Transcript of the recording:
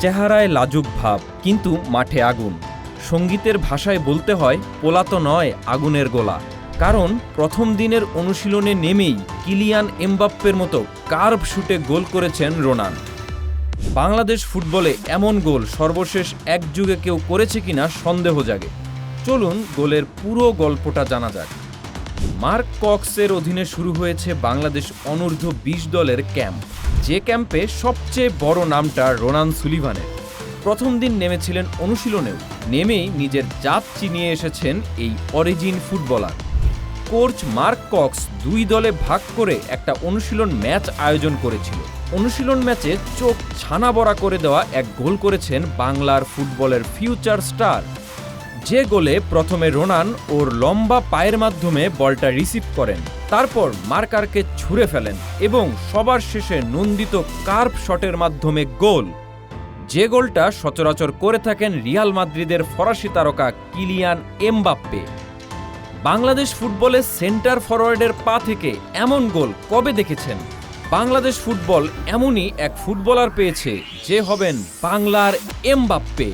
চেহারায় লাজুক ভাব, কিন্তু মাঠে আগুন। সঙ্গীতের ভাষায় বলতে হয়, পোলা তো নয়, আগুনের গোলা। কারণ প্রথম দিনের অনুশীলনে নেমেই কিলিয়ান এমবাপ্পের মতো কার্ভ শুটে গোল করেছেন রোনান। বাংলাদেশ ফুটবলে এমন গোল সর্বশেষ এক যুগে কেউ করেছে কিনা সন্দেহ জাগে। চলুন গোলের পুরো গল্পটা জানা যাক। মার্ক কক্সের অধীনে শুরু হয়েছে বাংলাদেশ অনূর্ধ্ব ২০ দলের ক্যাম্প, যে ক্যাম্পে সবচেয়ে বড় নামটা রোনান সুলিভানের। প্রথম দিন নেমেছিলেন অনুশীলনেও, নেমেই নিজের জাত চিনিয়ে এসেছেন এই origin footballer. Coach Mark Cox ২ দলে ভাগ করে একটা অনুশীলন ম্যাচ আয়োজন করেছিল। অনুশীলন ম্যাচে চোখ ছানা বড়া করে দেওয়া এক গোল করেছেন বাংলার ফুটবলের ফিউচার স্টার। যে গোলে প্রথমে রোনান ওর লম্বা পায়ের মাধ্যমে বলটা রিসিভ করেন, তারপর মার্কারকে ছুঁড়ে ফেলেন এবং সবার শেষে নন্দিত কার্ভ শটের মাধ্যমে গোল। যে গোলটা সচরাচর করে থাকেন রিয়াল মাদ্রিদের ফরাসি তারকা কিলিয়ান এমবাপ্পে। বাংলাদেশ ফুটবলে সেন্টার ফরওয়ার্ডের পা থেকে এমন গোল কবে দেখেছেন? বাংলাদেশ ফুটবল এমনই এক ফুটবলার পেয়েছে, যে হবেন বাংলার এমবাপ্পে।